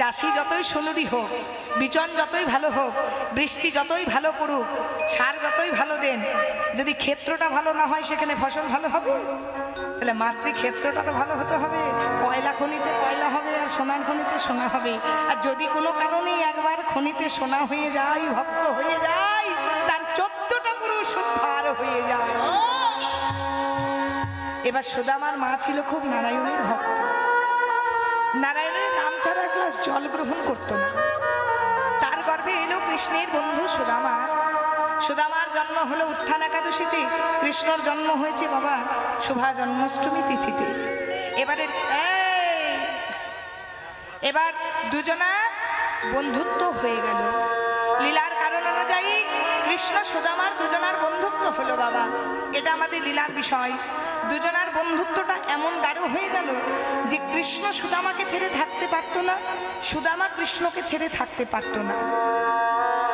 চাষি যতই সোনুরি হোক, বিচন যতই ভালো হোক, বৃষ্টি যতই ভালো পড়ুক, সার যতই ভালো দেন, যদি ক্ষেত্রটা ভালো না হয় সেখানে ফসল ভালো হবে? তাহলে মাতৃক্ষেত্রটা তো ভালো হতে হবে। কয়লা খনিতে কয়লা হবে, আর সোনার খনিতে সোনা হবে। আর যদি কোনো কারণে একবার খনিতে সোনা হয়ে যায়, ভক্ত হয়ে যায়, তার 14টা পুরুষ উদ্ধার হয়ে যায়। এবার সুদামার মা ছিল খুব নারায়ণের ভক্ত। নারায়ণের নাম ছাড়া এক গ্লাস জল গ্রহণ করতো না। তার গর্ভে এলো কৃষ্ণের বন্ধু সুদামা। সুদামার জন্ম হলো উত্থান একাদশীতে, কৃষ্ণর জন্ম হয়েছে বাবা শোভা জন্মাষ্টমী তিথিতে। এবার দুজনা বন্ধুত্ব হয়ে গেল। লীলার কারণ অনুযায়ী কৃষ্ণ সুদামার দুজনার বন্ধুত্ব হলো বাবা। এটা আমাদের লীলার বিষয়। দুজনার বন্ধুত্বটা এমন গাঢ় হয়ে গেল যে কৃষ্ণ সুদামাকে ছেড়ে থাকতে পারতো না, সুদামা কৃষ্ণকে ছেড়ে থাকতে পারতো না।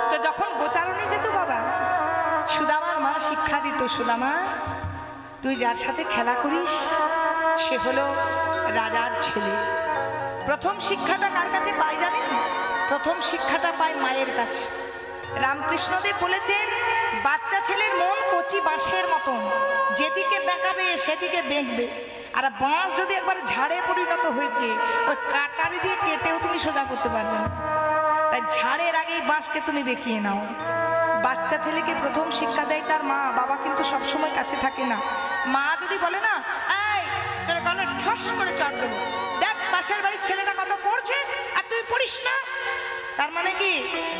তো যখন গোচারণে যেত বাবা, সুদামার মা শিক্ষা দিত, সুদামা তুই যার সাথে খেলা করিস সে হলো রাজার ছেলে। প্রথম শিক্ষাটা কার কাছে পায় জানেন? প্রথম শিক্ষাটা পায় মায়ের কাছে। রামকৃষ্ণদেব বলেছেন, বাচ্চা ছেলের মন কচি বাঁশের মতন, যেদিকে বেঁকাবে সেদিকে বেঁকবে। আর বাঁশ যদি একবার ঝাড়ে পরিণত হয়েছে, ওই কাটারি দিয়ে কেটেও তুমি সোজা করতে পারবে না। তাই ঝাড়ের আগেই বাঁশকে তুমি দেখিয়ে নাও। বাচ্চা ছেলেকে প্রথম শিক্ষা দেয় তার মা। বাবা কিন্তু সবসময় কাছে থাকে না। মা যদি বলে না, এই তোর গলা ঠাস করে চড় দেবো, দেখ পাশের বাড়ির ছেলেটা কত পড়ছে আর তুই পড়িস না, তার মানে কি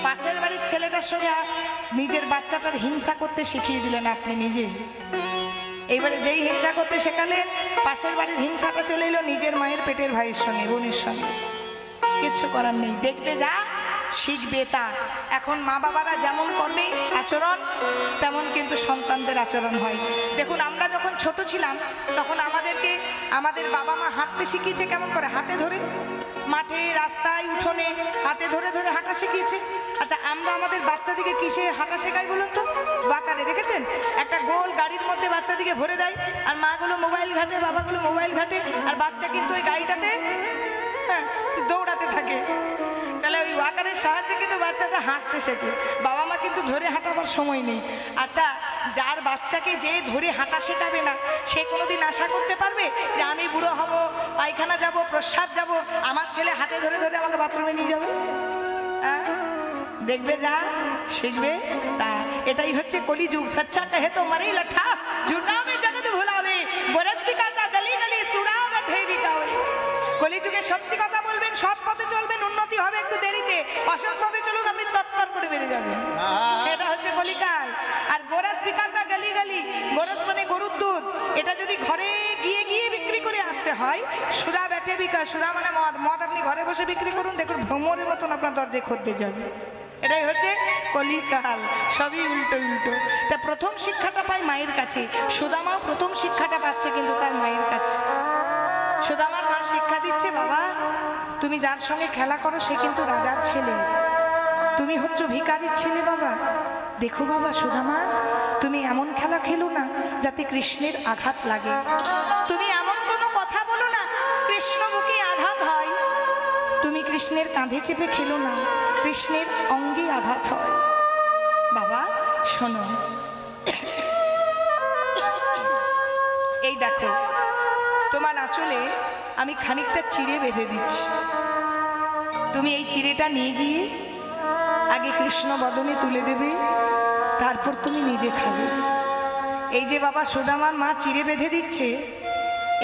পাশের বাড়ির ছেলেটার সঙ্গে নিজের বাচ্চাটার হিংসা করতে শিখিয়ে দিলেন আপনি নিজে। এইবারে যেই হিংসা করতে শেখালেন, পাশের বাড়ির হিংসাটা চলে এলো নিজের মায়ের পেটের ভাইয়ের সঙ্গে, বোনের সঙ্গে। কিচ্ছু করার নেই, দেখবে যা শিখবে তা। এখন মা বাবারা যেমন করবে আচরণ, তেমন কিন্তু সন্তানদের আচরণ হয়। দেখুন, আমরা যখন ছোট ছিলাম তখন আমাদেরকে আমাদের বাবা মা হাঁটতে শিখিয়েছে কেমন করে? হাতে ধরে, মাঠে রাস্তায় উঠোনে হাতে ধরে ধরে হাঁটা শিখিয়েছে। আচ্ছা, আমরা আমাদের বাচ্চাদিকে কিসে হাঁটা শেখাই বলুন তো? বাকারে, দেখেছেন? একটা গোল গাড়ির মধ্যে বাচ্চাদিকে ভরে দেয়, আর মাগুলো মোবাইল ঘাটে, বাবাগুলো মোবাইল ঘাটে, আর বাচ্চা কিন্তু ওই গাড়িটাতে দৌড়াতে থাকে। তাহলে ওই ওয়াকারের সাহায্যে কিন্তু বাচ্চাটা হাঁটতে শেখে। বাবা মা কিন্তু ধরে হাঁটাবার সময় নেই। আচ্ছা, যার বাচ্চাকে যে ধরে হাঁটা শেখাবে না, সে কোনোদিন আশা করতে পারবে যে আমি বুড়ো হব, পায়খানা যাব, প্রস্রাব যাব, আমার ছেলে হাতে ধরে ধরে আমাকে বাথরুমে নিয়ে যাবে? দেখবে যা শিখবে তা। এটাই হচ্ছে কলিযুগ। সচ্চা কহে তো মারে লঠা, ঝুটা মে জগৎ ভুলাবে, গরজ বিকাতা গলি গলি সুরা বধে বিকাবে। কলিযুগে সত্যি কথা বলবেন, সৎ পথে চলবেন, উন্নতি হবে একটু দেরিতে। অসৎ পথে চলুন, আপনি তত্তর করে বেড়ে যাবেন। এটা হচ্ছে কলিকাল। আর গোরস বিকাতা গলি গলি, গোরস মানে গরুর দুধ, এটা যদি ঘরে গিয়ে গিয়ে বিক্রি করে আসতে হয়, সুরা বেটে বিকা, সুরা মানে মদ, মদ আপনি ঘরে বসে বিক্রি করুন, দেখুন ভ্রমরের মতন আপনার দরজায় খদ্দের যাবে। এটাই হচ্ছে কলিকাল, সবই উল্টো উল্টো। তা প্রথম শিক্ষাটা পায় মায়ের কাছে। সুদামাও প্রথম শিক্ষাটা পাচ্ছে কিন্তু তার মায়ের কাছে। সুদামার মা শিক্ষা দিচ্ছে, বাবা তুমি যার সঙ্গে খেলা করো সে কিন্তু রাজার ছেলে, তুমি হচ্ছ ভিখারির ছেলে। বাবা দেখো বাবা সুদামা, তুমি এমন খেলা খেলো না যাতে কৃষ্ণের আঘাত লাগে। তুমি এমন কোনো কথা বলো না কৃষ্ণ বুকে আঘাত হয়। তুমি কৃষ্ণের কাঁধে চেপে খেলো না, কৃষ্ণের অঙ্গে আঘাত হয়। বাবা শোনো, এই দেখো তোমার আঁচলে আমি খানিকটা চিড়ে বেঁধে দিচ্ছি। তুমি এই চিড়েটা নিয়ে গিয়ে আগে কৃষ্ণ বদনে তুলে দেবে, তারপর তুমি নিজে খাবে। এই যে বাবা সুদামার মা চিড়ে বেঁধে দিচ্ছে,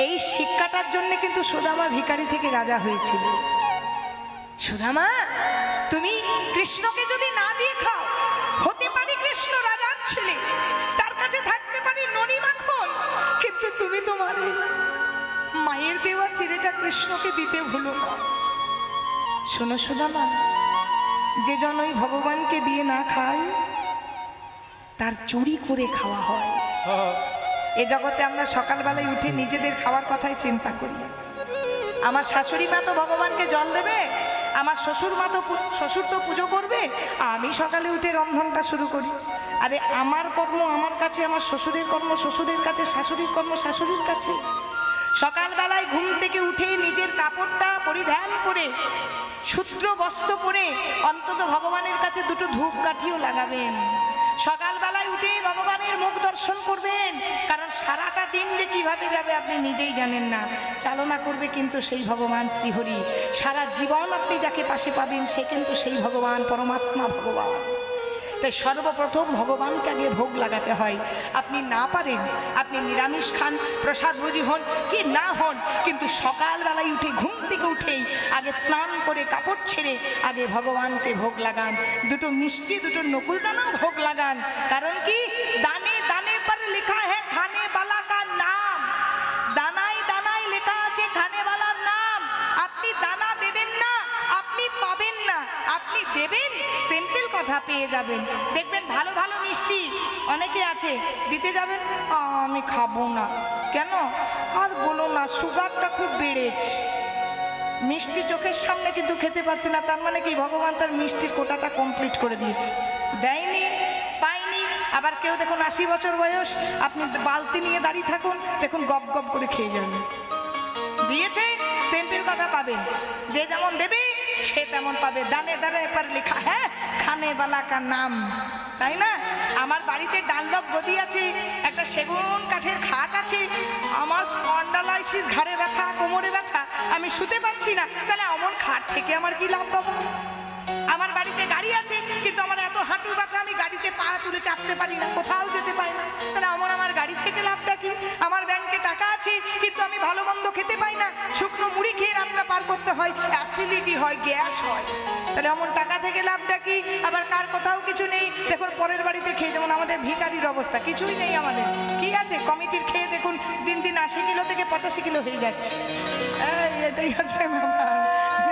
এই শিক্ষাটার জন্য কিন্তু সুদামা ভিখারি থেকে রাজা হয়েছিল। সুদামা, তুমি কৃষ্ণকে যদি না দিয়ে খাও, হতে পারি কৃষ্ণ রাজার ছেলে, তার কাছে থাকতে পারি ননি মাখন, কিন্তু তুমি তোমার মায়ের দেওয়া চিড়েটা কৃষ্ণকে দিতে ভুলো না। শোনো সুদামা, যে জনই ভগবানকে দিয়ে না খায় তার চুরি করে খাওয়া হয়। এ জগতে আমরা সকালবেলায় উঠে নিজেদের খাওয়ার কথাই চিন্তা করি। আমার শাশুড়ি মা তো ভগবানকে জল দেবে, আমার শ্বশুর তো পুজো করবে, আমি সকালে উঠে রন্ধনটা শুরু করি। আরে আমার কর্ম আমার কাছে, আমার শ্বশুরের কর্ম শ্বশুরের কাছে, শাশুড়ির কর্ম শাশুড়ির কাছে। সকালবেলায় ঘুম থেকে উঠে নিজের কাপড়টা পরিধান করে শূদ্র বস্ত্র পরে অন্তত ভগবানের কাছে দুটো ধূপকাঠিও লাগাবেন। সকালবেলায় উঠে ভগবানের মুখ দর্শন করবেন, কারণ সারাটা দিন যে কিভাবে যাবে আপনি নিজেই জানেন না। চালনা করবে কিন্তু সেই ভগবান শ্রীহরি। সারা জীবন আপনি যাকে পাশে পাবেন সে কিন্তু সেই ভগবান, পরমাত্মা ভগবান। তাই সর্বপ্রথম ভগবানকে আগে ভোগ লাগাতে হয়। আপনি না পারেন, আপনি নিরামিষ খান, প্রসাদ ভোজি হন কি না হন, কিন্তু সকালবেলায় উঠে ঘুম থেকে উঠেই আগে স্নান করে কাপড় ছেড়ে আগে ভগবানকে ভোগ লাগান। দুটো মিষ্টি, দুটো নকুলদানাও ভোগ লাগান। কারণ কি, দানে দানে পর লেখা হ্যাঁ খানে বালা কা নাম। দানায় দানায় লেখা আছে খানে বালার নাম। আপনি দানা দেবেন না, আপনি পাবেন না। আপনি দেবেন, সিম্পল কথা, পেয়ে যাবেন। দেখবেন ভালো ভালো মিষ্টি অনেকে আছে, দিতে যাবেন, আমি খাবো না। কেন? আর বলো না, সুগারটা খুব বেড়েছে। মিষ্টি চোখের সামনে কিন্তু খেতে পাচ্ছে না, তার মানে কি ভগবান তার মিষ্টির কোটাটা কমপ্লিট করে দিয়েছে, দেয়নি, পায়নি। আবার কেউ দেখুন 80 বছর বয়স, আপনি বালতি নিয়ে দাঁড়িয়ে থাকুন, দেখুন গপ গপ করে খেয়ে যাবেন। দিয়েছে, সিম্পল কথা, পাবেন। যে যেমন দেবে সে তেমন পাবে। দানে দানে পর লেখা হ্যাঁ খানে বালা কা নাম, তাই না? আমার বাড়িতে ডানলপ গদি আছে, একটা সেগুন কাঠের খাট আছে। আমার স্পন্ডালাইসিস, ঘাড়ে ব্যথা, কোমরে ব্যথা, আমি শুতে পারছি না, তাহলে অমন খাট থেকে আমার কি লাভ পাবো? আমার বাড়িতে গাড়ি আছে, কিন্তু আমার এত হাঁটু ব্যথা, আমি গাড়িতে পা তুলে চাপতে পারি না, কোথাও যেতে পারি না, তাহলে আমার গাড়ি থেকে লাভটা কি? আমার ব্যাংকে টাকা আছে, কিন্তু আমি ভালো মন্দ খেতে পাই না, শুকনো মুড়ি খেয়ে রাতটা পার করতে হয়, অ্যাসিডিটি হয়, গ্যাস হয়, তাহলে আমার টাকা থেকে লাভটা কি? আবার কার কোথাও কিছু নেই, দেখুন পরের বাড়িতে খেয়ে, যেমন আমাদের ভিখারির অবস্থা, কিছুই নেই আমাদের। কি আছে? কমিটির খেয়ে দেখুন দিন দিন 80 কিলো থেকে 85 কিলো হয়ে যাচ্ছে। এটাই হচ্ছে ব্যাপার।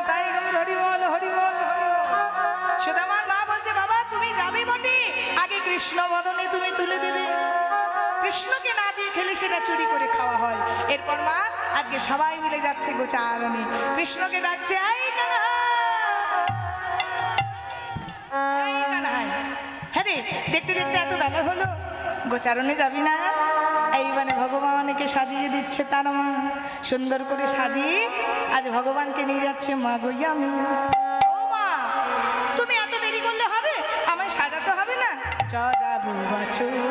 তাই হরিবল হরিবল। সুদামার মা বলছে, বাবা তুমি যাবে বটে, আগে কৃষ্ণ বদনে তুমি তুলে দেবে। কৃষ্ণকে না দিয়ে খেলে সেটা চুরি করে খাওয়া হয়। এরপর মা আজকে সবাই মিলে যাচ্ছে গোচারণে, কৃষ্ণকে ডাকছে, আই কানাহাই। হ্যাঁ রে, দেখতে দেখতে এত বেলা হলো, গোচারণে যাবি না? এইবারে ভগবানকে সাজিয়ে দিচ্ছে তার মা, সুন্দর করে সাজিয়ে আজ ভগবানকে নিয়ে যাচ্ছে মা গইয়ামি। তুমি এত দেরি করলে হবে? আমায় সাজাতে হবে না? চড়াবো বাছুরি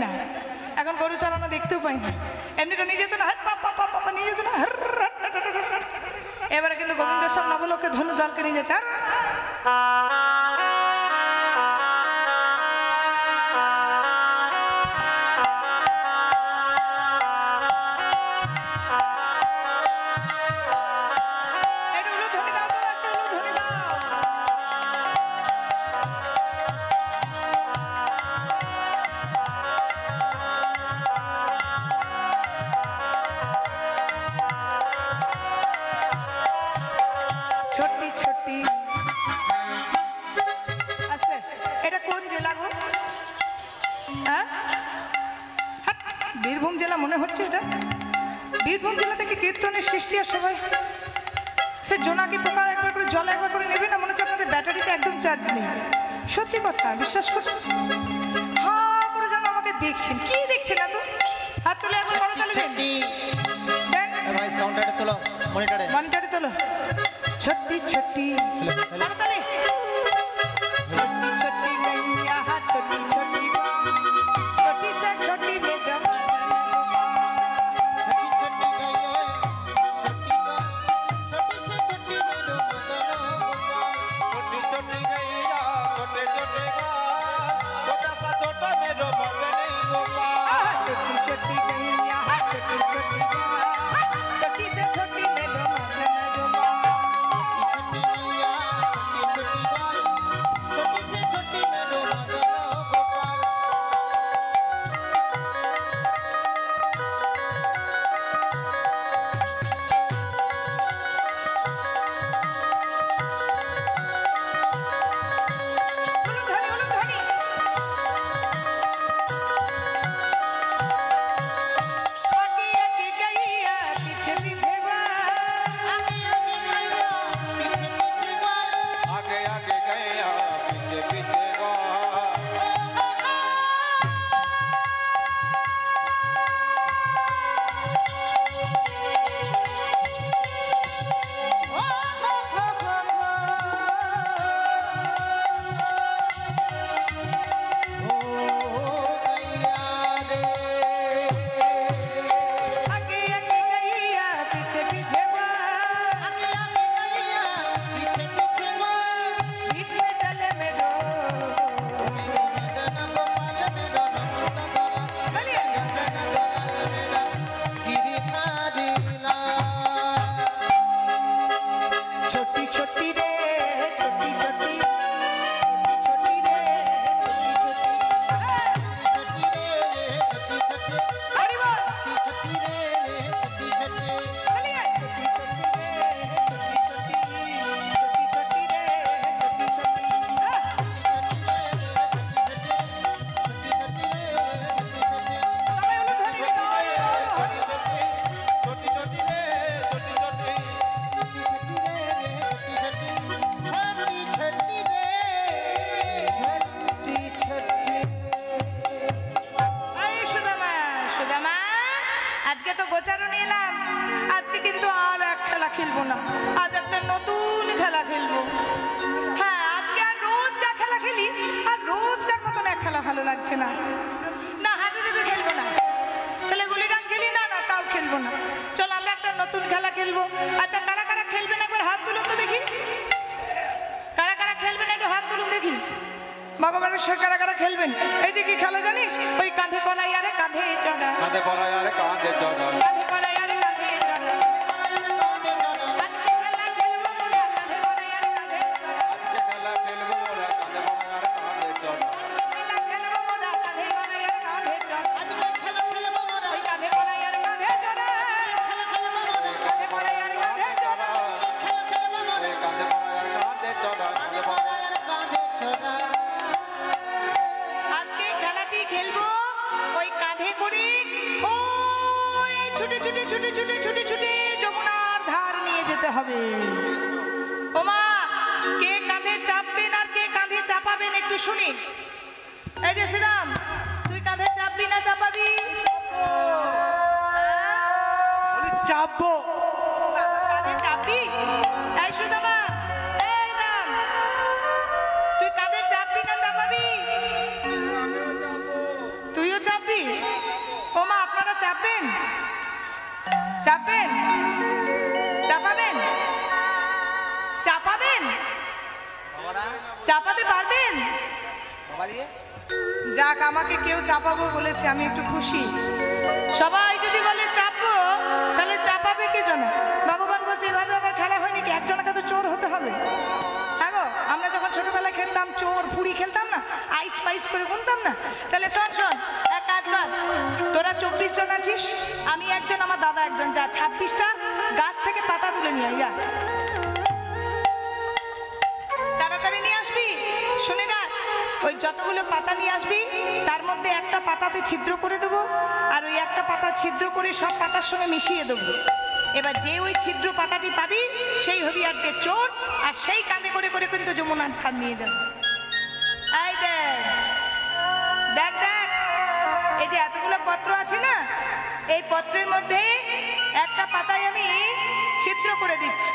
না, এখন গরু চালানো দেখতেও পাই না, এমনি করে নিয়ে যেত না, নিয়ে যেত না। এবারে কিন্তু গোবিন্দ সব নবলোকে ধনু দলকে নিয়ে যেতে। বীরভূম জেলা মনে হচ্ছে এটা। বীরভূম জেলা থেকে কীর্তনের সৃষ্টি আর সবাই সে জোনাকি পোকা একবার করে জল একবার করে নেবে না, মনে হচ্ছে আপনাদের ব্যাটারিটা একদম চার্জ নেই। সত্যি কথা, বিশ্বাস করুন। হা করে যেন আমাকে দেখছেন। কি দেখছেন না তো? হাত তুলে একবার করো তাহলে। ভাই সাউন্ডটা তোলো, মনিটরে তোলো। ছোট্টি ছোট্টি তাড়াতাড়ি। ছোট্টি ছোট্টি গैया ছোট্টি ছোট্টি छोटी से छोटी बेगम খেলবো না, আজ একটা নতুন খেলা খেলবো। হ্যাঁ, আজকে আর রোজ যা খেলা খেলি আর রোজকার মতন এক খেলা ভালো লাগছে না। না হাডুডু খেলবো না, তাহলে গুলিডাং খেলি না, না তাও খেলবো না। চল আমরা একটা নতুন খেলা খেলবো। আচ্ছা কারা কারা খেলবেন একবার হাত তুলুন তো দেখি। কারা কারা খেলবেন একটু হাত তুলুন দেখি। ভগবানের সঙ্গে কারা কারা খেলবেন? এই যে কি খেলা জানিস? ওই কাঁধে কলাই আরে কাঁধে চড়া, কাঁধে পড়ায় আরে কাঁধে চড়া, কাঁধে কলাই আরে কাঁধে চড়া। হবে ওমা, কে কাঁধে চাপবেন আর কে কাঁধে চাপাবেন একটু শুনি। এই যে শ্রীরাম, তুই কাঁধে চাপবি না চাপাবি? চাপবো। কাঁধে চাপবি? এই সুদামা, এই রাম, তুই কাঁধে চাপবি না চাপাবি? তুইও চাপবি? চাপবেন? চাপবেন? চাপাবেন? চাপাবেন? চাপাতে পারবেন? যাক, আমাকে কেউ চাপাবো বলেছে, আমি একটু খুশি। সবাই যদি বলে চাপবো, তাহলে চাপাবে কে জন? ভগবান বলছে এভাবে আবার খেলা হয় নাকি? একজনকে তো চোর হতে হবে। হ্যাঁ গো, আমরা যখন ছোটবেলায় খেলতাম চোর ফুড়ি খেলতাম না, আইস পাইস করে গুনতাম না? তাহলে শোন শোন, এক কাজ কর, তোরা 24 জন আছিস, আমি একজন, আমার দাদা একজন, যা 26টা গাছ থেকে পাতা তুলে নিয়ে আয়, যা তাড়াতাড়ি নিয়ে আসবি। শুনে যা, ওই যতগুলো পাতা নিয়ে আসবি তার মধ্যে একটা পাতাতে ছিদ্র করে দেবো, আর ওই একটা পাতা ছিদ্র করে সব পাতার সঙ্গে মিশিয়ে দেবো। এবার যে ওই ছিদ্র পাতাটি পাবি সেই হবি আজকে চোর, আর সেই কাঁধে করে করে কিন্তু যমুনার ধার নিয়ে যাবে। এই দেখ দেখ দেখ, এই যে এতগুলো পত্র আছে না, এই পত্রের মধ্যে একটা পাতায় আমি ছিদ্র করে দিচ্ছি,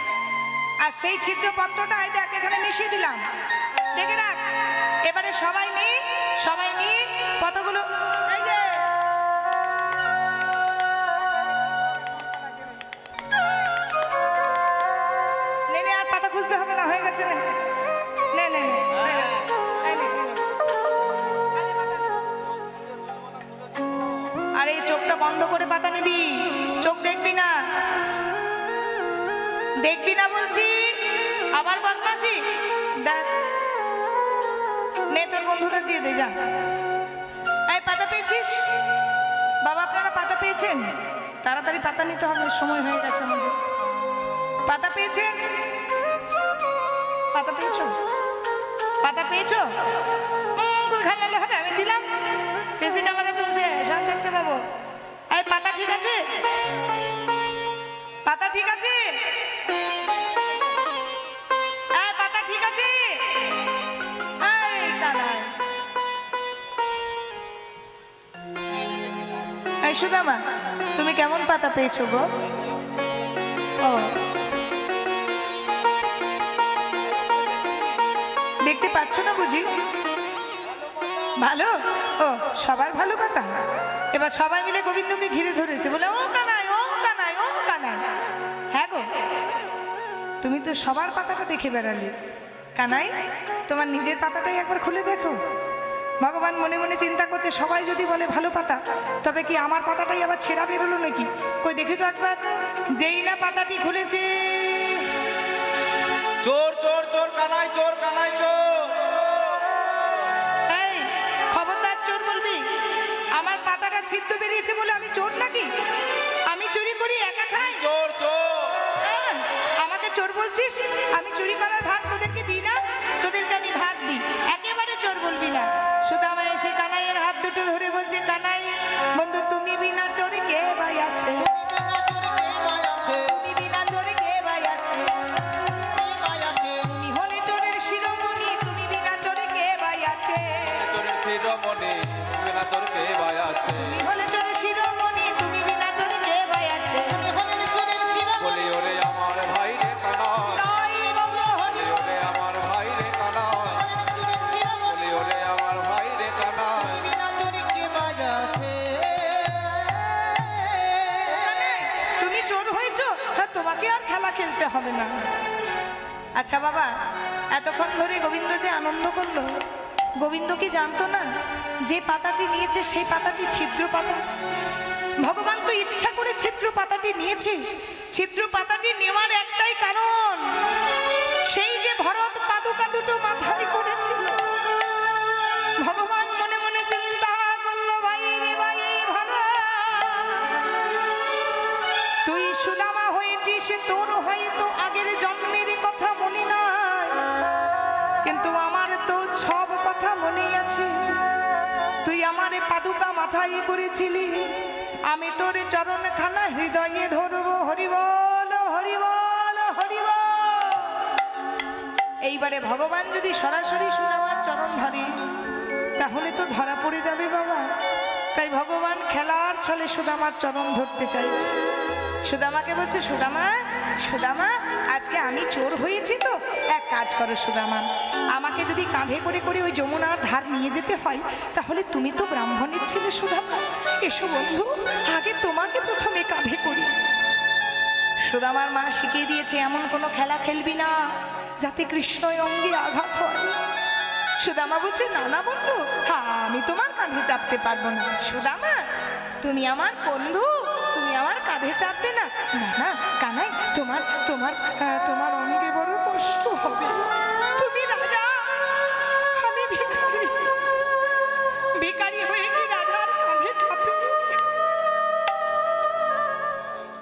আর সেই ছিদ্র পত্রটা এই দেখ এখানে মিশিয়ে দিলাম, দেখে রাখ। এবারে সবাই নিয়ে কতগুলো এই যে নে, আর পাতা খুঁজতে হবে না, হয়ে গেছে। নে নে নে, হয়ে গেছে। এই নে, আরে এই চোখটা বন্ধ করে পাতা নিবি, চোখ দেখবি না, দেখবি না বলছি, আবার বদমাশি। দেখ, নে তোর বন্ধুদের দিয়ে দে, যা। এই পাতা পেয়েছিস বাবা? আপনারা পাতা পেয়েছেন? তাড়াতাড়ি পাতা নিতে হবে, সময় হয়ে গেছে আমাদের। পাতা পেয়েছেন? পাতা পেয়েছো? পাতা পেয়েছো? গুলখান নালে হবে, আমি দিলাম, সিসি ক্যামেরা চলছে, সব দেখতে পাবো। এই পাতা ঠিক আছে? পাতা ঠিক আছে? পাতা ঠিক আছে? এই সুদামা, তুমি কেমন পাতা পেয়েছো গো? ও, দেখতে পাচ্ছ না বুঝি? ভালো? ও, সবার ভালো পাতা। এবার সবাই মিলে গোবিন্দকে ঘিরে ধরেছে, বলে ও কানাই, ও কানাই, ও কানাই। হ্যাঁ গো, তুমি তো সবার পাতাটা দেখে বেড়ালে, কানাই তোমার নিজের পাতাটাই একবার খুলে দেখো। ভগবান মনে মনে চিন্তা করছে, সবাই যদি বলে ভালো পাতা, তবে কি আমার পাতাটাই আবার ছেঁড়া বেরোলো নাকি? কই দেখি তো একবার। যেই না পাতাটি খুলেছে, চোর চোর চোর কানাই, চোর কানাই, চোর। এই খবরদার, চোর বলবি? আমার পাতাটা ছিদ্র বেরিয়েছে বলে আমি চোর নাকি? আমি চুরি করি, একা খাই? চোর চোর, আমাকে চোর বলছিস? আমি চুরি করার ভাগ তোদেরকে দিই না? তোদেরকে আমি ভাগ দিই, একেবারে চোর বলবি না। সুদামা এসে কানাইয়ের হাত দুটো ধরে বলছে, কানাই বন্ধু, তুমি বিনা চোরে কে ভাই আছে? তুমি বিনা চোরে কে ভাই আছে? তুমি হলে চোরের শিরোমণি, তুমি বিনা চোরে কে ভাই আছে? চোরের শিরোমণি, বিনা চোর কে ভাই আছে? তুমি হলে চোরের শিরোমণি, তুমি বিনা চোরে কে ভাই আছে? বলি ওরে আমার ভাই রে কানাই, বলি ওরে আমার ভাই রে কানাই, বলি ওরে আমার ভাই রে কানাই। তুমি চোর হয়েছো, হ্যাঁ, তোমাকে আর খেলা খেলতে হবে না। আচ্ছা বাবা, এতক্ষণ ধরে গোবিন্দ যে আনন্দ করলো, গোবিন্দ কি জানতো না যে পাতাটি নিয়েছে সেই পাতাটি ছিদ্র পাতা? ভগবান তো ইচ্ছা করে ছিদ্র পাতাটি নিয়েছে। ছিদ্র পাতাটি নেওয়ার একটাই কারণ, সেই যে ভরত পাদুকা দুটো মাথায় করেছিল। ভগবান মনে মনে চিন্তা করলো, ভাই রে ভাই ভালো, তুই সুদামা হয়েছিস, তোর হয়তো আগের জন্মের কথা মনে নাই, কিন্তু আমার তো সব কথা মনে আছে। তুই আমার পাদুকা মাথায় করেছিলি, আমি তোর চরণখানা হৃদয়ে ধরবো। হরিবল হরিবল হরিবল। এইবারে ভগবান যদি সরাসরি সুদামার চরণ ধরে, তাহলে তো ধরা পড়ে যাবে বাবা। তাই ভগবান খেলার ছলে সুদামার চরণ ধরতে চাইছে। সুদামাকে বলছে, সুদামা সুদামা, আজকে আমি চোর হয়েছি তো, এক কাজ করো সুদামা, আমাকে যদি কাঁধে করে করে ওই যমুনার ধার নিয়ে যেতে হয়, তাহলে তুমি তো ব্রাহ্মণের ছেলে সুদামা, এসো বন্ধু, আগে তোমাকে প্রথমে কাঁধে করি। সুদামার মা শিখিয়ে দিয়েছে, এমন কোনো খেলা খেলবি না যাতে কৃষ্ণের অঙ্গে আঘাত হয়। সুদামা বলছে, না না বন্ধু, হ্যাঁ আমি তোমার কাঁধে চাপতে পারবো না। সুদামা, তুমি আমার বন্ধু, তুমি আমার কাঁধে চাপবে না? না না কানাই, তোমার তোমার তোমার অঙ্গে বড় কষ্ট হবে। তুমি রাজা, আমি ভিখারি, ভিখারি হয়ে কি রাজার কাঁধে চাপে?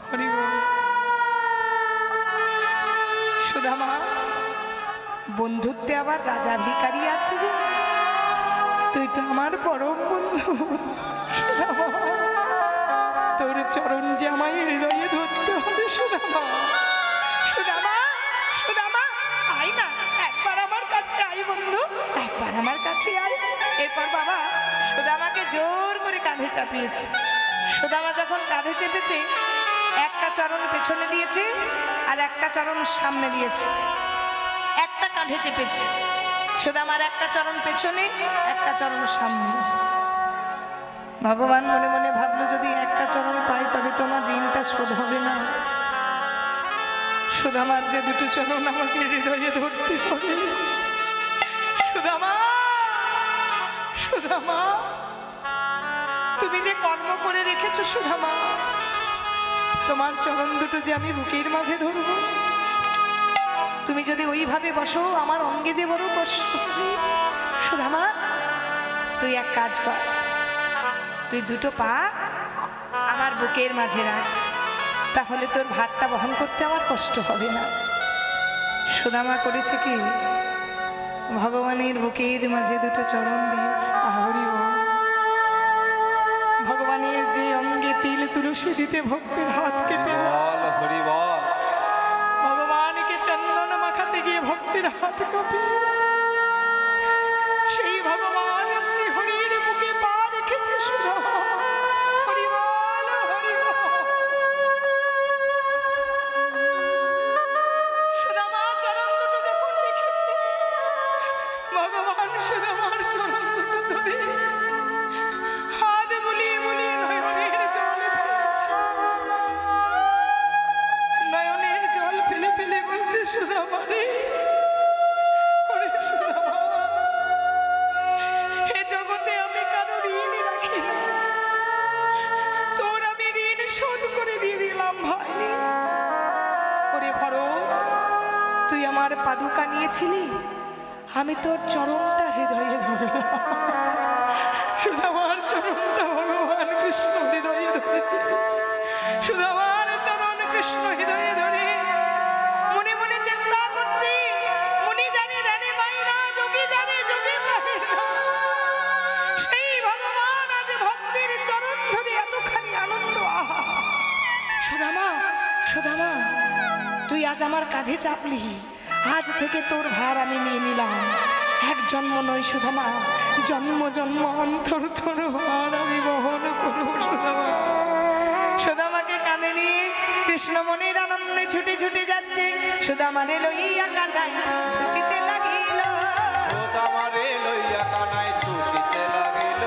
হরি বল। সুদামা, বন্ধুত্বে আবার রাজা ভিখারি আছে যে? তুই তো আমার পরম বন্ধু। সুদামা, তোর চরণ যে আমায় হৃদয়ে ধরতে হবে সুদামা। সুদামা সুদামা, আয় না, একবার আমার কাছে আয় বন্ধু, একবার আমার কাছে আয়। এরপর বাবা সুদামাকে জোর করে কাঁধে চাপিয়েছে। সুদামা যখন কাঁধে চেপেছে, একটা চরণ পেছনে দিয়েছে আর একটা চরণ সামনে দিয়েছে। একটা কাঁধে চেপেছে সুদামার, একটা চরণ পেছনে, একটা চরণ সামনে। ভগবান মনে মনে ভাবলো, যদি একটা চরণ পাই তবে তোমার ঋণটা শোধ হবে না। সুদামার যে দুটো চরণ আমাকে হৃদয়ে ধরতে হবে। সুদামা সুদামা, তুমি যে কর্ম করে রেখেছো সুদামা, তোমার চরণ দুটো যে আমি বুকের মাঝে ধরব, তুমি যদি ওইভাবে বসো আমার অঙ্গে যে বড় কষ্ট হবে। সুদামা, তুই এক কাজ কর, তুই দুটো পা আমার বুকের মাঝে রাখ, তাহলে তোর ভারটা বহন করতে আমার কষ্ট হবে না। সুদামা করেছে কি, ভগবানের বুকের মাঝে দুটো চরণ দিয়েছে। হরি বল। ভগবানের যে অঙ্গে তিল তুলসী দিতে ভক্তের হাত কেঁপে যায়, হরি বল। ভগবানকে চন্দন মাখাতে গিয়ে ভক্তের হাত কাঁপে, সেই ভগবান শ্রী হরির বুকে পা রেখেছে সুদামা। হরি বল, হরি বল। সুদামা চরণ দুটো যখন রেখেছে, ভগবান সুদামার চরণ দুটো ধরে হাত বুলিয়ে বুলিয়ে নয়নের জল ফেলছে। নয়নের জল ফেলে ফেলে বলছে, সুদামা রে, ওরে সুদামা, হে জগতে আমি কারো ঋণ রাখি না, তোর আমি ঋণ শোধ করে দিয়ে দিলাম ভাই। ওরে ভরত, তুই আমার পাদুকা নিয়েছিলি, আমি তোর চরণটা হৃদয়ে ধরলাম। সুদামার চরণটা ভগবান কৃষ্ণ হৃদয়ে ধরেছে। সুদামার চরণ কৃষ্ণ হৃদয়ে ধরে মনে মনে চিন্তা করছি, মুনি জানে জানে পাই না, যোগী জানে যোগী পাই না, সেই ভগবান আজ ভক্তের চরণ ধরে এতখানি আনন্দ। আহা সুদামা, সুদামা, তুই আজ আমার কাঁধে চাপলি, আজ থেকে তোর ভার আমি নিয়ে নিলাম। এক জন্ম নয় সুদামা, জন্ম জন্ম অন্তর তোর ভার আমি বহন করব সুদামা। সুদামাকে কাঁধে নিয়ে কৃষ্ণ মনের আনন্দে ছুটে ছুটে যাচ্ছে। সুদামারে লইয়া কাঁদাই ছুটিতে লাগিল, সুদামারে লইয়া কানাই ছুটিতে লাগিল,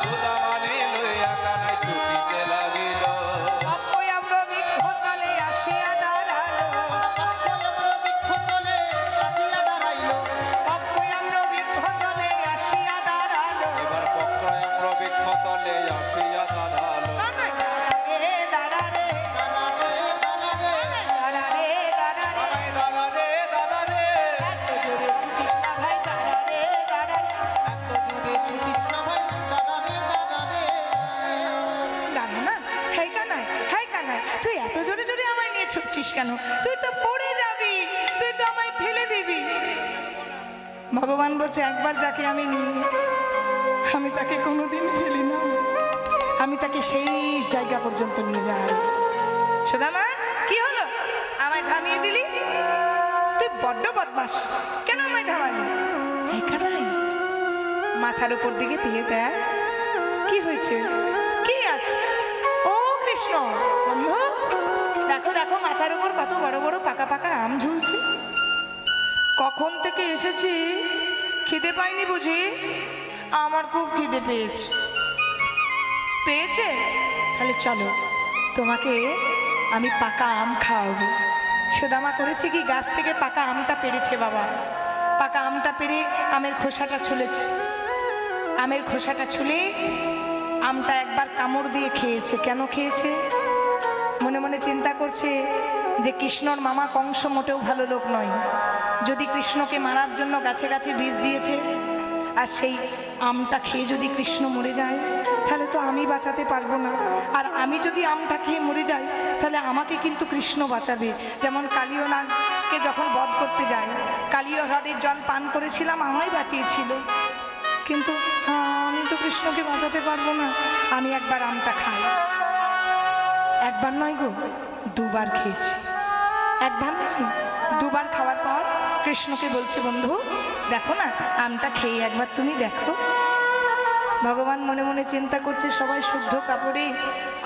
সুদামারে লইয়া কানাই ছুটিতে লাগিল। অক্ষয় আম্র বৃক্ষ তলে আসিয়া দাঁড়ালো, অক্ষয় আম্র বৃক্ষ তলে আসিয়া দাঁড়ালো। এবার পক্ষয় আম্র বৃক্ষ তলে আসিয়া দাঁড়ালো। দাঁড়া রে, দাঁড়া রে, দাঁড়া রে, দাঁড়া রে, দাঁড়া রে, দাঁড়া রে, দাঁড়া রে, এত জোরে ছুটিস না ভাই, দাঁড়া রে, দাঁড়া রে। এত জোরে ছুটিস না ভাই, দাঁড়া রে, দাঁড়া রে। দাঁড়া না, হাই কানাই, হাই কানাই, তুই এত জোরে জোরে আমায় নিয়ে ছুটছিস কেন? তুই তো পড়ে যাবি, তুই তো আমায় ফেলে দিবি। ভগবান বলছে, একবার যাকে আমি নিই, আমি তাকে কোনোদিন ফেলি না, আমি তাকে সেই জায়গা পর্যন্ত নিয়ে যাই। সুদামা, কি হলো, আমায় থামিয়ে দিলি? তুই বড্ড বদমাস, কেন আমায় থামালি? এই কানাই, মাথার উপর দিকে দিয়ে দেখ, কি হয়েছে? কৃষ্ণ বন্ধু, দেখো দেখো মাথার উপর কত বড় বড় পাকা পাকা আম ঝুলছে। কখন থেকে এসেছি, খিদে পাইনি বুঝি? আমার খুব খিদে পেয়েছে। পেয়েছে? তাহলে চলো, তোমাকে আমি পাকা আম খাওয়াবো। সুদামা করেছে কি, গাছ থেকে পাকা আমটা পেড়েছে বাবা। পাকা আমটা পেড়ে আমের খোসাটা ছুলেছে। আমের খোসাটা ছুলে আমটা একবার কামড় দিয়ে খেয়েছে। কেন খেয়েছে? মনে মনে চিন্তা করছে যে কৃষ্ণর মামা কংস মোটেও ভালো লোক নয়। যদি কৃষ্ণকে মারার জন্য গাছে গাছে বীজ দিয়েছে, আর সেই আমটা খেয়ে যদি কৃষ্ণ মরে যায়, তাহলে তো আমি বাঁচাতে পারবো না। আর আমি যদি আমটা খেয়ে মরে যাই, তাহলে আমাকে কিন্তু কৃষ্ণ বাঁচাবে। যেমন কালীয় নাগকে যখন বধ করতে যায়, কালীয় হ্রদের জল পান করেছিলাম, আমায় বাঁচিয়েছিল। কিন্তু আমি তো কৃষ্ণকে বাঁচাতে পারবো না। আমি একবার আমটা খাই। একবার নয় গো, দুবার খেয়েছি। একবার নয়, দুবার খাওয়ার পর কৃষ্ণকে বলছে, বন্ধু দেখো না, আমটা খেয়ে একবার তুমি দেখো। ভগবান মনে মনে চিন্তা করছে, সবাই শুদ্ধ কাপড়ে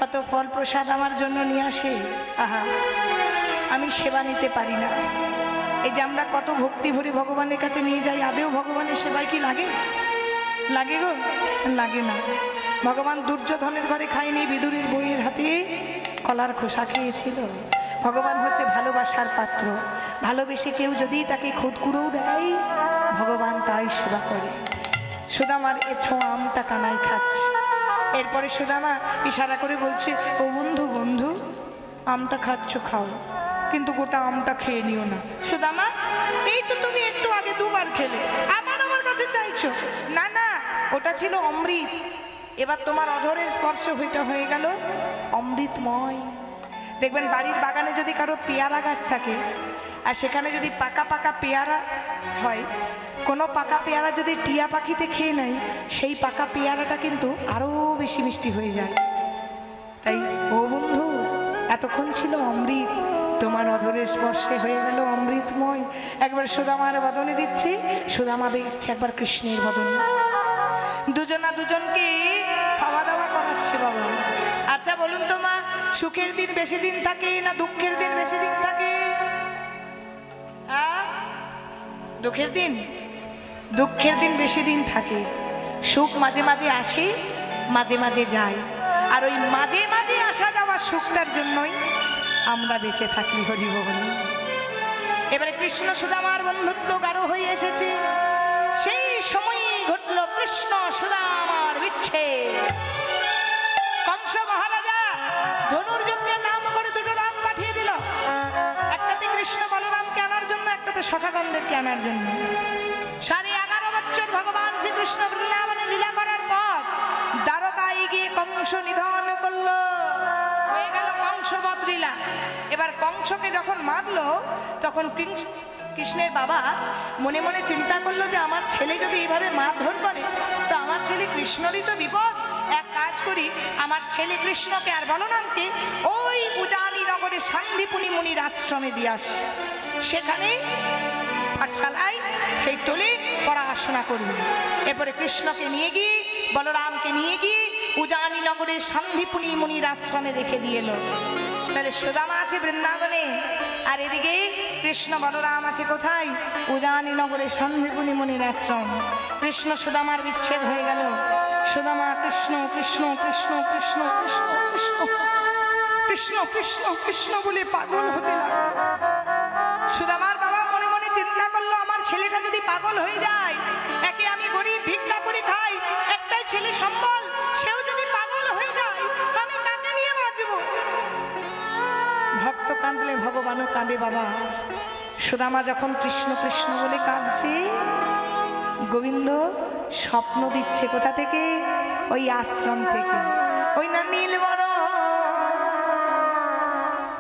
কত ফল প্রসাদ আমার জন্য নিয়ে আসে। আহা, আমি সেবা নিতে পারি না। এই যে আমরা কত ভক্তি ভরে ভগবানের কাছে নিয়ে যাই, আদেও ভগবানের সেবায় কি লাগে? লাগে গো? লাগে না। ভগবান দুর্যোধনের ঘরে খায়নি, বিদুরের বইয়ের হাতে কলার খোসা খেয়েছিল। ভগবান হচ্ছে ভালোবাসার পাত্র। ভালোবেসে কেউ যদি তাকে খুদকুড়েও দেয়, ভগবান তাই সেবা করে। সুদামার এঠো আমটা কানাই খাচ্ছে। এরপরে সুদামা ইশারা করে বলছে, ও বন্ধু বন্ধু, আমটা খাচ্ছ খাও, কিন্তু গোটা আমটা খেয়ে নিও না। সুদামা, এই তো তুমি একটু আগে দুবার খেলে, আবার আমার কাছে চাইছো? না না, ওটা ছিল অমৃত। এবার তোমার অধরের স্পর্শ হয়ে গেল অমৃতময়। দেখবেন বাড়ির বাগানে যদি কারো পেয়ারা গাছ থাকে, আর সেখানে যদি পাকা পাকা পেয়ারা হয়, কোনো পাকা পেয়ারা যদি টিয়া পাখিতে খেয়ে নেয়, সেই পাকা পেয়ারাটা কিন্তু আরও বেশি মিষ্টি হয়ে যায়। তাই ও বন্ধু, এতক্ষণ ছিল অমৃত, তোমার অধরের স্পর্শে হয়ে গেল অমৃতময়। একবার সুদামার বদনে দিচ্ছি, সুদামা দিচ্ছে একবার কৃষ্ণের বদনে। দুজনা দুজনকে খাওয়া দাওয়া করাচ্ছে বাবা। আচ্ছা বলুন তো মা, সুখের দিন বেশি দিন থাকে না দুঃখের দিন বেশি দিন থাকে? দুঃখের দিন, দুঃখের দিন বেশি দিন থাকে। সুখ মাঝে মাঝে আসে, মাঝে মাঝে যায়, আর ওই মাঝে মাঝে আসা যাওয়া সুখটার জন্যই আমরা বেঁচে থাকি। হরি বল। এবারে কৃষ্ণ সুদামার বন্ধুত্ব গাঢ় হয়ে এসেছে। সেই সময়ই ঘটল কৃষ্ণ সুদামার বিচ্ছেদ। কংস মহারাজা ধনুর্যজ্ঞের নাম করে দুটো রাম পাঠিয়ে দিল। একটাতে কৃষ্ণ বলরামকে আনার জন্য, একটাতে সখাগণদেরকে আনার জন্য। 11.5 বছর ভগবান শ্রীকৃষ্ণ বৃন্দাবনে লীলা করার পর দ্বারকায় গিয়ে কংস নিধন করল। হয়ে গেল কংসবধ লীলা। এবার কংসকে যখন মারলো, তখন কৃষ্ণের বাবা মনে মনে চিন্তা করলো যে আমার ছেলে যদি এইভাবে মারধর করে, তো আমার ছেলে কৃষ্ণরই তো বিপদ। এক কাজ করি, আমার ছেলে কৃষ্ণকে আর বলরামকে ওই উজানি নগরে সান্দিপুনি মুনির আশ্রমে দিয়ে আসে। সেখানে পাঠশালায় সেই টোলে পড়াশোনা করবে। এরপরে কৃষ্ণকে নিয়ে গিয়ে, বলরামকে নিয়ে গিয়ে উজানি নগরে সান্দিপুনি মুনির আশ্রমে রেখে দিয়ে এলো। তাহলে সুদামা আছে বৃন্দাবনে, আর এদিকে কৃষ্ণ বলরাম আছে কোথায়? উজানি নগরে সান্দিপুনি মুনির আশ্রম। কৃষ্ণ সুদামার বিচ্ছেদ হয়ে গেল। সুদামা কৃষ্ণ কৃষ্ণ কৃষ্ণ কৃষ্ণ কৃষ্ণ কৃষ্ণ কৃষ্ণ কৃষ্ণ কৃষ্ণ বলে পাগল হতে লাগলো। সুদামার বাবা মনে মনে চিন্তা করলো, আমার ছেলেটা যদি পাগল হয়ে যায়, একে আমি গরিব ভিক্ষা করে খাই, একটাই ছেলে সম্বল, সেও যদি পাগল হয়ে যায়, আমি কাকে নিয়ে বাঁচবো? ভক্ত কাঁদলে ভগবানও কাঁদে বাবা। সুদামা যখন কৃষ্ণ কৃষ্ণ বলে কাঁদছে, গোবিন্দ স্বপ্ন দিচ্ছে কোথা থেকে? ওই আশ্রম থেকে। ওই না নীলবন।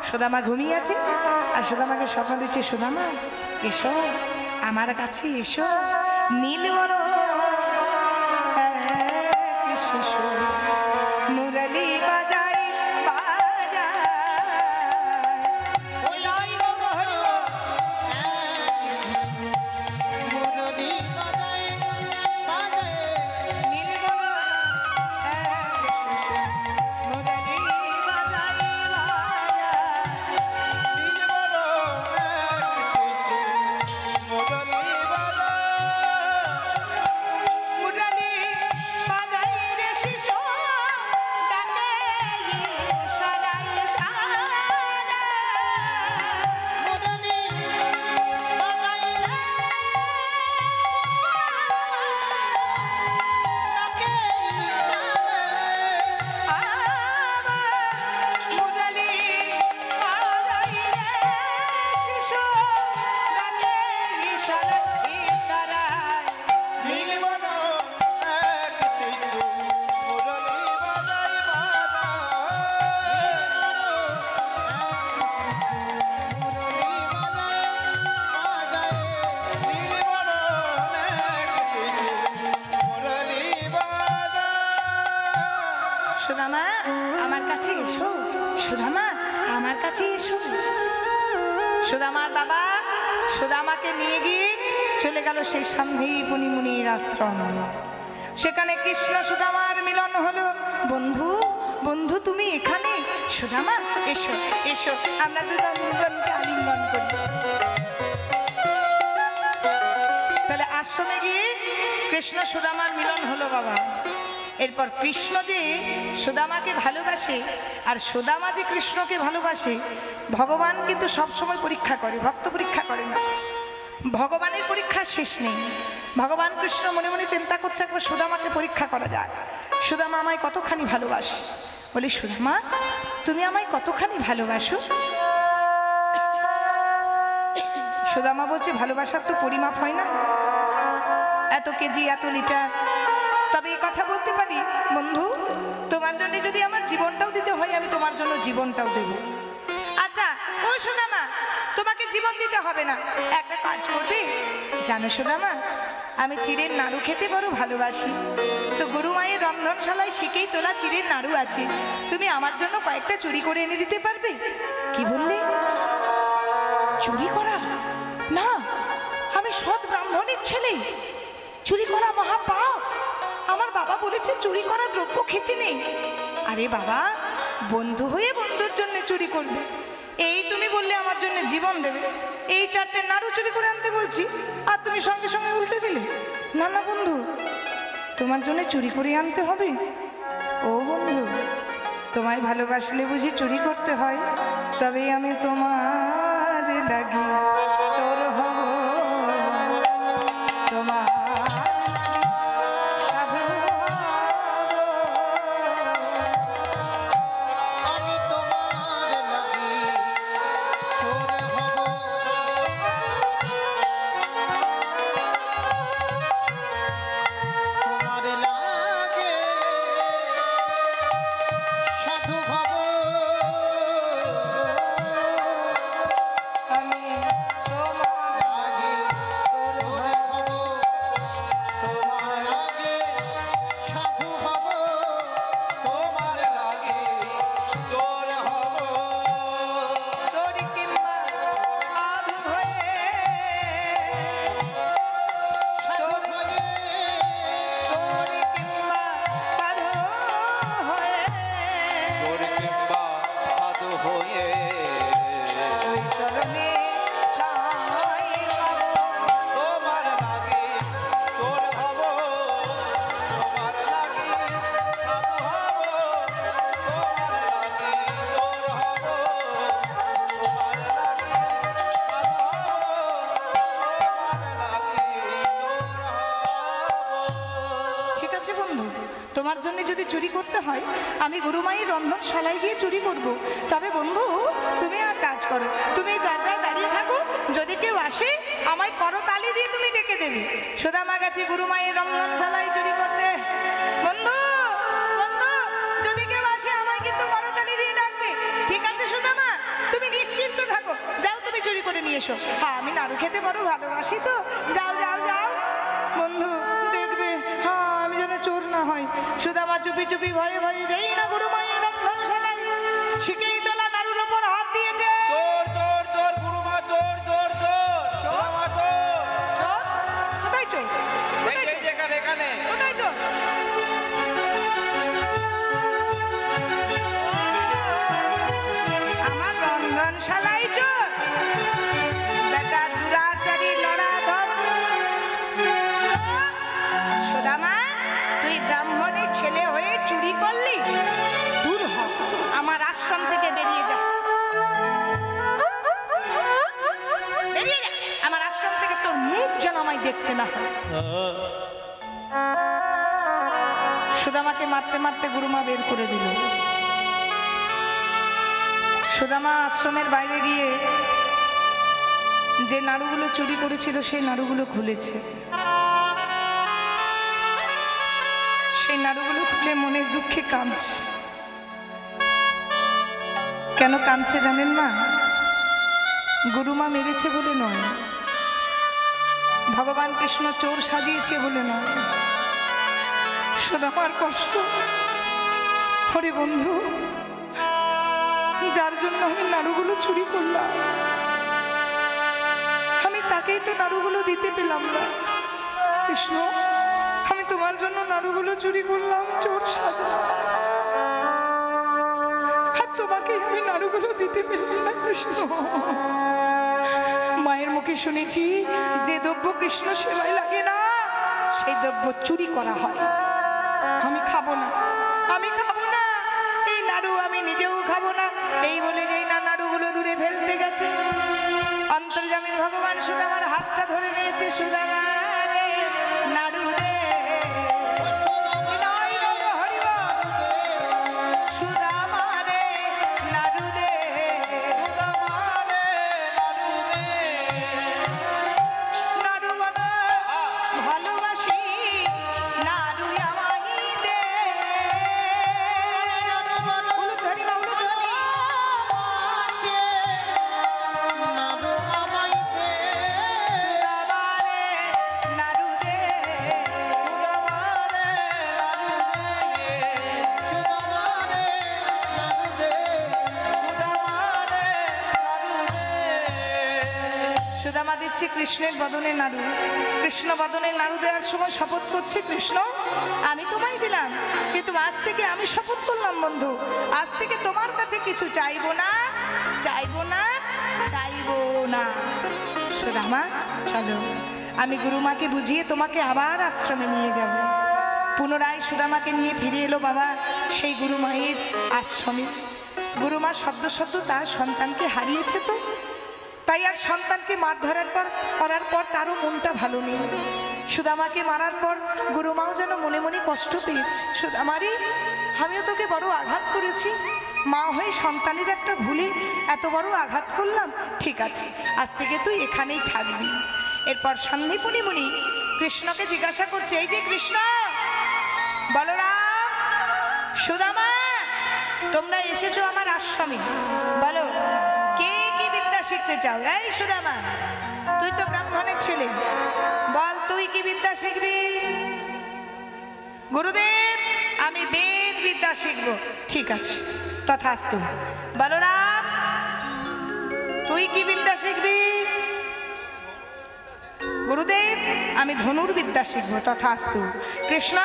সুদামা ঘুমিয়ে আছে, আর সুদামাকে স্বপ্ন দিচ্ছে, সুদামা এসো আমার কাছে, এসো নীলবন মুরলি বাজাই বাজায় সুদামা আমার কাছে এসো, সুদামা আমার কাছে এসো। সুদামার বাবা সুদামাকে নিয়ে গিয়ে চলে গেল সেই সন্দীপনী মুনির আশ্রম। সেখানে কৃষ্ণ সুদামার মিলন হলো। বন্ধু বন্ধু তুমি এখানে? সুদামা এসো এসো, আমরা দুজনকে আলিঙ্গন করি। তাহলে আশ্রমে গিয়ে কৃষ্ণ সুদামার মিলন হলো বাবা। এরপর কৃষ্ণ যে সুদামাকে ভালোবাসে আর সুদামা যে কৃষ্ণকে ভালোবাসে, ভগবান কিন্তু সবসময় পরীক্ষা করে, ভক্ত পরীক্ষা করে না। ভগবানের পরীক্ষার শেষ নেই। ভগবান কৃষ্ণ মনে মনে চিন্তা করছে একবার সুদামাকে পরীক্ষা করা যায়। সুদামা আমায় কতখানি ভালোবাসে। বলি সুদামা তুমি আমায় কতখানি ভালোবাসো? সুদামা বলছে ভালোবাসার তো পরিমাপ হয় না, এত কেজি এত লিটার। তবে এই কথা বলতে পারি বন্ধু, তোমার জন্য যদি আমার জীবনটাও দিতে হয় আমি তোমার জন্য জীবনটাও দেব। আচ্ছা ও সুদামা তোমাকে জীবন দিতে হবে না, একটা কাজ করবে জানো সুদামা? আমি চিড়ের নাড়ু খেতে বড় ভালোবাসি। তো গরু মায়ের রন্ধনশালায় শিখেই তোলা চিড়ের নাড়ু আছে, তুমি আমার জন্য কয়েকটা চুরি করে এনে দিতে পারবে? কি বললে? চুরি করা? না, আমি সৎ ব্রাহ্মণের ছেলে, চুরি করা মহাপাপ। আমার বাবা বলেছে চুরি করা দ্রব্য খেতে নেই। আরে বাবা, বন্ধু হয়ে বন্ধুর জন্য চুরি করবে। এই তুমি বললে আমার জন্য জীবন দেবে, এই চারটে নাড়ু চুরি করে আনতে বলছি আর তুমি সঙ্গে সঙ্গে উল্টে দিলে। না না বন্ধু, তোমার জন্য চুরি করে আনতে হবে? ও বন্ধু, তোমায় ভালোবাসলে বুঝি চুরি করতে হয়? তবে আমি তোমার লাগি চোর হব, তোমার তোমার জন্য যদি চুরি করতে হয় আমি গুরুমায়ের রন্ধনশালায় গিয়ে চুরি করব। তবে বন্ধু তুমি আর কাজ করো, তুমি এই দরজায় দাঁড়িয়ে থাকো, যদি কেউ আসে আমায় করতালি দিয়ে তুমি ডেকে দেবে। সুদামা গেছে গুরুমায়ের রন্ধনশালায় চুরি করতে। বন্ধু বন্ধু যদি কেউ আসে আমায় কিন্তু করতালি দিয়ে ডাকবে, ঠিক আছে সুদামা? তুমি নিশ্চিন্ত থাকো, যাও তুমি চুরি করে নিয়ে এসো। হ্যাঁ আমি নাড়ু খেতে বড় ভালোবাসি, তো যাও যাও যাও। বন্ধু দেখবে হ্যাঁ আমি যেন চোর না হয়। সুদামা চুপি চুপি ভয়ে ভয়ে যাই না গুরুমায়ের রন্ধনশালায়। শিখেই তোলা নাড়ুর ওপর হাত দিয়েছে। চোর চোর চোর গুরুমা, চোর চোর চোর সুদামা চোর। চোর? কোথায় চোর? এই যে এখানে এখানে। কোথায় চোর? আমার রন্ধনশালায় চোর? বেটা দুরাচারী নরাধম। সুদামা তুই ব্রাহ্মণের ছেলে হয়ে চুরি করলি? দূর হ, আমার আশ্রম থেকে বেরিয়ে যা, বেরিয়ে যা আমার আশ্রম থেকে। তোর মুখ যেন আমায় দেখতে না হয়। সুদামাকে মারতে মারতে গুরুমা বের করে দিল। সুদামা আশ্রমের বাইরে গিয়ে যে নাড়ুগুলো চুরি করেছিল সেই নাড়ুগুলো খুলেছে। সেই নাড়ুগুলো খুলে মনের দুঃখে কাঁদছে। কেন কাঁদছে জানেন মা? গুরুমা মেরেছে বলে নয়, ভগবান কৃষ্ণ চোর সাজিয়েছে বলে নয়। সুদামার কষ্ট ওরে বন্ধু, যার জন্য আমি নাড়ুগুলো চুরি করলাম, আমি তাকেই তো নাড়ুগুলো দিতে পেলাম না। কৃষ্ণ, আমি তোমার জন্য নাড়ুগুলো চুরি করলাম, চোর সাজা, আর তোমাকে আমি নাড়ুগুলো দিতে পেলাম না। কৃষ্ণ, মায়ের মুখে শুনেছি যে দ্রব্য কৃষ্ণ সেবায় লাগে না সেই দ্রব্য চুরি করা হয়। আমি খাবো না, আমি খাবো না এই নাড়ু, আমি নিজেও খাবো না। এই বলে যেই না নাড়ুগুলো দূরে ফেলতে গেছে, অন্তর্যামী ভগবান সুদামার হাতটা ধরে নিয়েছে। সুদামা রে নাড়ু রে, সুদামা রে নাড়ু রে, নাড়ু বাবা ভালোবাসি, নাড়ু আমায় দে। উলু ধরি বা উলু ধরি, সুদামা রে নাড়ু দে, সুদামা দিচ্ছে কৃষ্ণের বদনে নাড়ু। কৃষ্ণ বদনে নাড়ু দেওয়ার সময় শপথ করছে, কৃষ্ণ আমি তোমায় দিলাম, কিন্তু আজ থেকে আমি শপথ করলাম বন্ধু, আজ থেকে তোমার কাছে কিছু চাইবো না, চাইবো না, চাইবো না। সুদামা চলো, আমি গুরুমাকে বুঝিয়ে তোমাকে আবার আশ্রমে নিয়ে যাব। পুনরায় সুদামাকে নিয়ে ফিরে এলো বাবা সেই গুরুমায়ের আশ্রমে। গুরুমা সদ্য সদ্য তার সন্তানকে হারিয়েছে, তো তাই আর সন্তানকে মার করার পর তারও মনটা ভালো নেই। সুদামাকে মারার পর গুরুমাও যেন মনে মনে কষ্ট পেয়েছে। সুদামারি, আমিও তোকে বড় আঘাত করেছি, মা হয়ে সন্তানের একটা ভুলে এত বড় আঘাত করলাম। ঠিক আছে, আজ থেকে তুই এখানেই থাকবি। এরপর সন্দীপনী মুনি কৃষ্ণকে জিজ্ঞাসা করছে, এই যে কৃষ্ণ, বলরাম, সুদামা, তোমরা এসেছো আমার আশ্রমে, বলো কে কি বিদ্যা শিখতে চাও? এই সুদামা, তুই তো ব্রাহ্মণের ছেলে, বল তুই কি বিদ্যা শিখবি? গুরুদেব, আমি বেদ বিদ্যা শিখব। ঠিক আছে, তথাস্তু। বলরাম, তুই কি বিদ্যা শিখবি? গুরুদেব, আমি ধনুর্বিদ্যা শিখবো। তথাস্তু। কৃষ্ণ,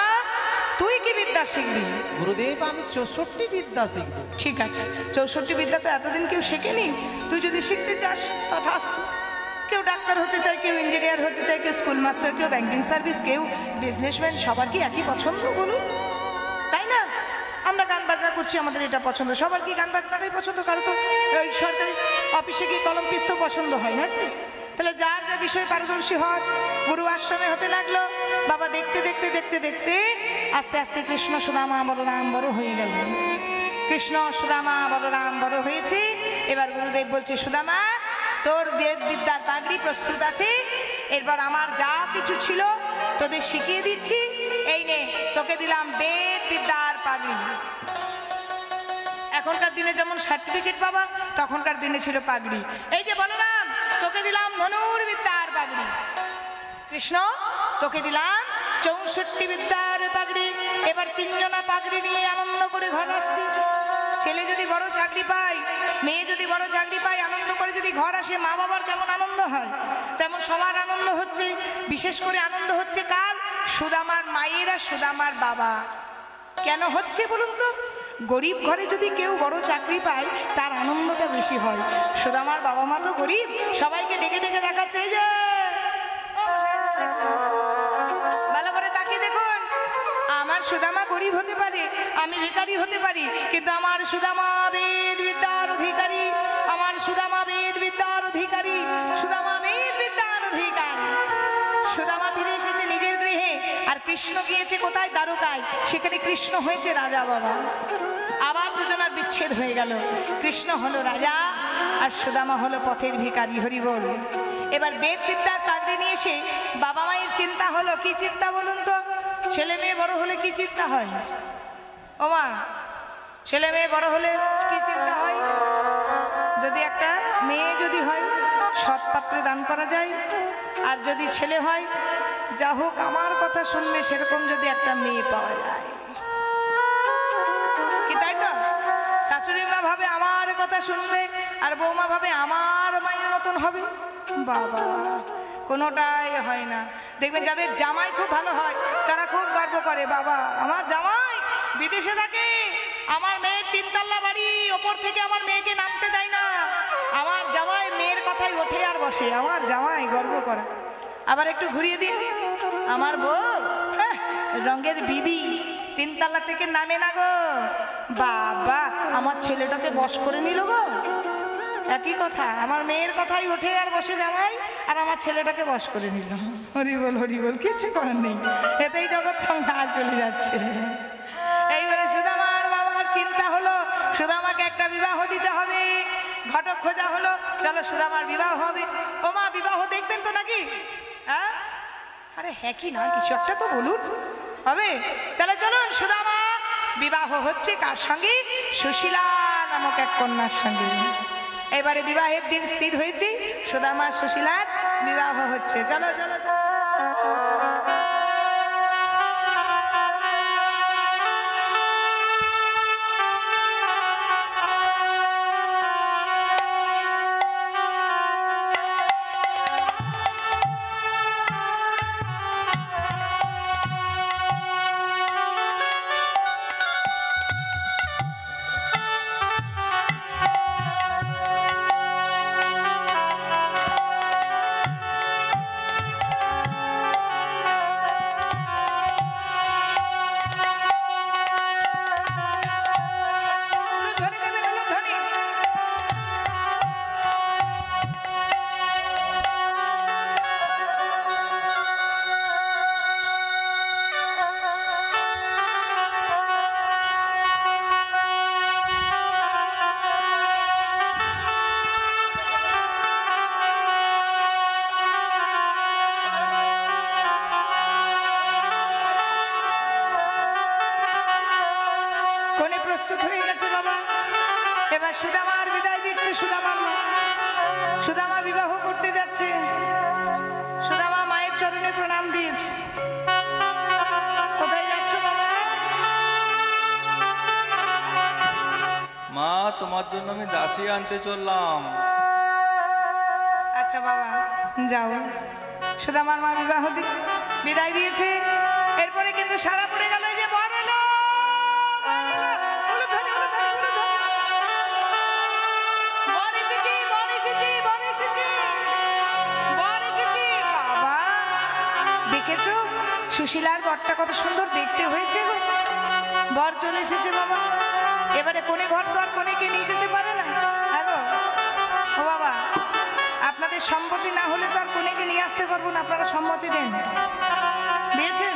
তুই কি বিদ্যা শিখবি? গুরুদেব, আমি 64 বিদ্যা শিখব। ঠিক আছে, 64 বিদ্যা তো এতদিন কেউ শেখেনি, তুই যদি শিখতে চাস তথাস্তু। কেউ ডাক্তার হতে চায়, কেউ ইঞ্জিনিয়ার হতে চায়, কেউ স্কুল মাস্টার, কেউ ব্যাংকিং সার্ভিস, কেউ বিজনেসম্যান, সবার কি একই পছন্দ বলুন? তাই না? আমরা গান বাজনা করছি, আমাদের এটা পছন্দ, সবার কি গান বাজনাটাই পছন্দ? কারো তো ওই সরকারি অফিসে গিয়ে কলম পিস্ত পছন্দ হয় না। তাহলে যার যা বিষয়ে পারদর্শী হয়, গুরু আশ্রমে হতে লাগলো। বাবা দেখতে দেখতে দেখতে দেখতে আস্তে আস্তে কৃষ্ণ সুদামা বলরাম বড় হয়ে গেল। কৃষ্ণ সুদামা বলরাম বড় হয়েছে। এবার গুরুদেব বলছে, সুদামা, তোর বেদ বিদ্যার পাগড়ি প্রস্তুত আছে, এরপর আমার যা কিছু ছিল তোদের শিখিয়ে দিচ্ছি। এই নে, তোকে দিলাম বেদ বিদ্যার পাগড়ি। এখনকার দিনে যেমন সার্টিফিকেট পাবা, তখনকার দিনে ছিল পাগড়ি। এই যে বলরাম, তোকে দিলাম ধনুর্বিদ্যার পাগড়ি। কৃষ্ণ, তোকে দিলাম 64 বিদ্যার পাগড়ি। এবার তিনজনা পাগড়ি নিয়ে আনন্দ করে ঘর আসছে। ছেলে যদি বড় চাকরি পায়, মেয়ে যদি বড় চাকরি পায়, আনন্দ করে যদি ঘর আসে, মা বাবার কেমন আনন্দ হয়, তেমন সবার আনন্দ হচ্ছে। বিশেষ করে আনন্দ হচ্ছে কার? সুদামার মায়ের আর সুদামার বাবা। কেন হচ্ছে বলুন তো? গরিব ঘরে যদি কেউ বড় চাকরি পায়, তার আনন্দটা বেশি হয়। সুদামার বাবা মা তো গরিব, সবাইকে ডেকে ডেকে দেখাচ্ছে, এই যে ভালো করে তাকিয়ে দেখুন, আমার সুদামা গরিব হতে পারে, আমি ভিখারি হতে পারি, কিন্তু আমার সুদামা বেদ বিদ্যার অধিকারী, আমার সুদামা বেদ বিদ্যার অধিকারী, সুদামা বেদ বিদ্যার অধিকারী। সুদামা ফিরে এসেছে নিজের গৃহে, আর কৃষ্ণ গিয়েছে কোথায়? দ্বারকায়। সেখানে কৃষ্ণ হয়েছে রাজা বাবা। আবার দুজনের বিচ্ছেদ হয়ে গেল। কৃষ্ণ হলো রাজা, আর সুদামা হলো পথের ভিখারি। হরি বল। এবার বেদ বিদ্যার পাগড়ি নিয়ে এসে বাবা মায়ের চিন্তা হলো। কি চিন্তা বলুন তো? ছেলে মেয়ে বড় হলে কি চিন্তা হয়? ও মা, ছেলে মেয়ে বড় হলে কি চিন্তা হয়? যদি একটা মেয়ে যদি হয়, সৎ পাত্রে দান করা যায়। আর যদি ছেলে হয়, যা হোক আমার কথা শুনবে সেরকম যদি একটা মেয়ে পাওয়া যায়। তাই তো? শাশুড়ি মা ভাবে আমার কথা শুনবে, আর বৌমা ভাবে আমার মায়ের মতন হবে। বাবা, কোনোটাই হয় না। দেখবেন যাদের জামাই খুব ভালো হয় তারা খুব গর্ব করে, বাবা আমার জামাই বিদেশে থাকে, আমার মেয়ের 3 তলা বাড়ি, ওপর থেকে আমার মেয়েকে নামতে দেয় না, আমার জামাই মেয়ের কথাই ওঠে আর বসে, আমার জামাই গর্ব করা। আবার একটু ঘুরিয়ে দিন, আমার বউ রঙের বিবি 3 তলা থেকে নামে না গো, বাবা আমার ছেলেটাকে বশ করে নিল গো। একই কথা, আমার মেয়ের কথাই ওঠে আর বসে জামাই, আর আমার ছেলেটাকে বশ করে নিল। হরি বল, কিচ্ছু করার নেই, এতেই জগৎ সংসার চলে যাচ্ছে। এইবারে সুদামার বাবার চিন্তা হলো, সুদামাকে একটা বিবাহ দিতে হবে। ঘটক খোঁজা হলো, চলো সুদামার বিবাহ হবে। ও মা, বিবাহ দেখবেন তো নাকি? হ্যাঁ, আরে হ্যাঁ কি না, কিছু একটা তো বলুন। হবে, তাহলে চলুন, সুদামা বিবাহ হচ্ছে কার সঙ্গে? সুশীলা নামক এক কন্যার সঙ্গে। এবারে বিবাহের দিন স্থির হয়েছে, সুদামা সুশীলার বিবাহ হচ্ছে। চলো চলো চলো। প্রস্তুত হয়ে গেছে বাবা, এবার সুদামার বিদায় দিচ্ছে সুদামার মা। সুদামা বিবাহ করতে যাচ্ছে, সুদামা মায়ের চরণে প্রণাম দিয়েছে। কোথায় যাচ্ছ বাবা? মা, তোমার জন্য আমি দাসী আনতে চললাম। আচ্ছা বাবা, যাও। সুদামার মা বিবাহ বিদায় দিয়েছে। এরপরে কিন্তু সারা পড়ে গেল, যে বর এলো, দেখেছো সুশীলার বরটা কত সুন্দর দেখতে হয়েছে গো। বর চলে এসেছে বাবা। এবারে কোনে ঘর তো আর কোনেকে নিয়ে যেতে পারে না। হ্যাঁ গো, ও বাবা, আপনাদের সম্মতি না হলে তো আর কোনেকে নিয়ে আসতে পারবো না। আপনারা সম্মতি দেন, দিয়েছেন?